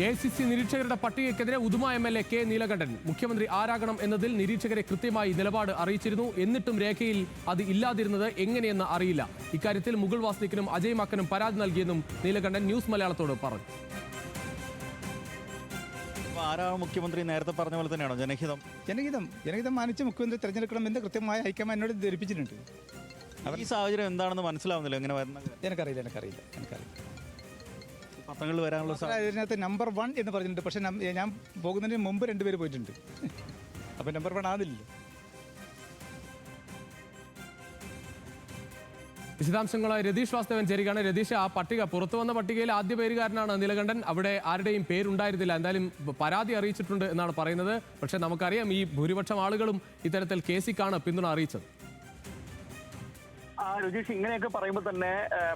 AICC നിരീക്ഷകരുടെ പട്ടികയ്ക്കെതിരെ Uduma MLA K Neelakandan മുഖ്യമന്ത്രി ആരാകണം എന്നതിൽ നിരീക്ഷകരെ കൃത്യമായി നിലപാട് അറിയിച്ചിരുന്നു. എന്നിട്ടും രേഖയിൽ അത് ഇല്ലാതിരുന്നത് എങ്ങനെയെന്ന് അറിയില്ല. ഇക്കാര്യത്തിൽ മുകുൾ വാസ്നിക്കിനും അജയ് മാക്കനും പരാതി നൽകിയെന്നും നീലകണ്ഠൻ ന്യൂസ് മലയാളത്തോട് പറഞ്ഞു. ആരാണ് മുഖ്യമന്ത്രി നേരത്തെ പറഞ്ഞ പോലെ തന്നെയാണോ ജനഹിതം മാനിച്ച് മുഖ്യമന്ത്രി തെരഞ്ഞെടുക്കണമെന്ന് കൃത്യമായ ഹൈക്കമാൻഡ് എന്നോട് ധരിപ്പിച്ചിട്ടുണ്ട്. ഈ സാഹചര്യം എന്താണെന്ന് മനസ്സിലാവുന്നില്ല. എങ്ങനെ വരുന്നത് എനിക്കറിയില്ല. പത്രങ്ങളിൽ വരാനുള്ള ഇതിനകത്ത് നമ്പർ 1 എന്ന് പറഞ്ഞിട്ടുണ്ട്. പക്ഷേ ഞാൻ പോകുന്നതിന് മുമ്പ് 2 പേര് പോയിട്ടുണ്ട്. അപ്പം നമ്പർ 1 ആകുന്നില്ലല്ലോ. വിശദാംശങ്ങളായി രതീഷ് വാസ്തവൻ ചേരുകയാണ്. രതീഷ്, ആ പട്ടിക പുറത്തു വന്ന പട്ടികയിൽ ആദ്യ പേരുകാരനാണ് നീലകണ്ഠൻ. അവിടെ ആരുടെയും പേരുണ്ടായിരുന്നില്ല. എന്തായാലും പരാതി അറിയിച്ചിട്ടുണ്ട് എന്നാണ് പറയുന്നത്. പക്ഷേ നമുക്കറിയാം ഈ ഭൂരിപക്ഷം ആളുകളും ഇത്തരത്തിൽ കേസിക്കാണ് പിന്തുണ അറിയിച്ചത്. രുചീഷ്, ഇങ്ങനെയൊക്കെ പറയുമ്പോൾ തന്നെ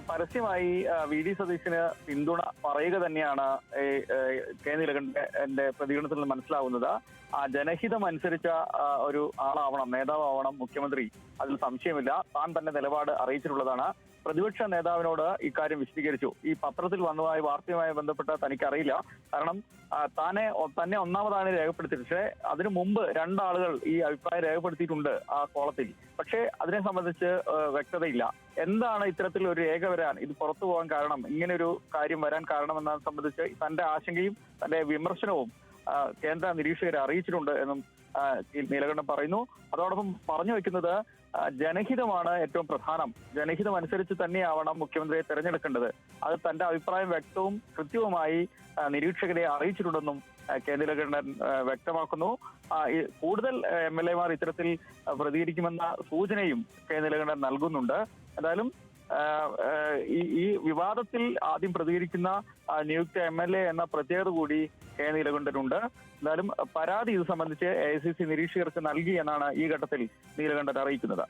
പരസ്യമായി VD സതീശന് പിന്തുണ പറയുക തന്നെയാണ് കെ നീലകണ്ഠന്റെ പ്രതികരണത്തിൽ നിന്ന് മനസ്സിലാവുന്നത്. ജനഹിതം അനുസരിച്ച ഒരു ആളാവണം, നേതാവാവണം മുഖ്യമന്ത്രി, അതിൽ സംശയമില്ല. താൻ തന്നെ നിലപാട് അറിയിച്ചിട്ടുള്ളതാണ്. പ്രതിപക്ഷ നേതാവിനോട് ഇക്കാര്യം വിശദീകരിച്ചു. ഈ പത്രത്തിൽ വന്നതായ വാർത്തയുമായി ബന്ധപ്പെട്ട് തനിക്കറിയില്ല. കാരണം തന്നെ ഒന്നാമതാണ് രേഖപ്പെടുത്തിയത്. പക്ഷേ അതിനു മുമ്പ് 2 ആളുകൾ ഈ അഭിപ്രായം രേഖപ്പെടുത്തിയിട്ടുണ്ട് ആ കോളത്തിൽ. പക്ഷേ അതിനെ സംബന്ധിച്ച് വ്യക്തതയില്ല. എന്താണ് ഇത്തരത്തിൽ ഒരു രേഖ വരാൻ, ഇത് പുറത്തു പോകാൻ കാരണം, ഇങ്ങനൊരു കാര്യം വരാൻ കാരണമെന്നതിനെ സംബന്ധിച്ച് തന്റെ ആശങ്കയും തന്റെ വിമർശനവും കേന്ദ്ര നിരീക്ഷകരെ അറിയിച്ചിട്ടുണ്ട് എന്നും നീലകണ്ഠൻ പറയുന്നു. അതോടൊപ്പം പറഞ്ഞു വെക്കുന്നത് ജനഹിതമാണ് ഏറ്റവും പ്രധാനം. ജനഹിതം അനുസരിച്ച് തന്നെയാവണം മുഖ്യമന്ത്രിയെ തെരഞ്ഞെടുക്കേണ്ടത്. അത് തന്റെ അഭിപ്രായം വ്യക്തവും കൃത്യവുമായി നിരീക്ഷകരെ അറിയിച്ചിട്ടുണ്ടെന്നും കെ നീലകണ്ഠൻ വ്യക്തമാക്കുന്നു. കൂടുതൽ MLA മാർ ഇത്തരത്തിൽ പ്രതികരിക്കുമെന്ന സൂചനയും കെ നീലകണ്ഠൻ നൽകുന്നുണ്ട്. എന്തായാലും ഈ വിവാദത്തിൽ ആദ്യം പ്രതികരിക്കുന്ന നിയുക്ത MLA എന്ന പ്രത്യേകത കൂടി കെ നീലകണ്ഠനുണ്ട്. എന്തായാലും പരാതി ഇത് സംബന്ധിച്ച് AICC നിരീക്ഷകർക്ക് നൽകി എന്നാണ് ഈ ഘട്ടത്തിൽ നീലകണ്ഠൻ അറിയിക്കുന്നത്.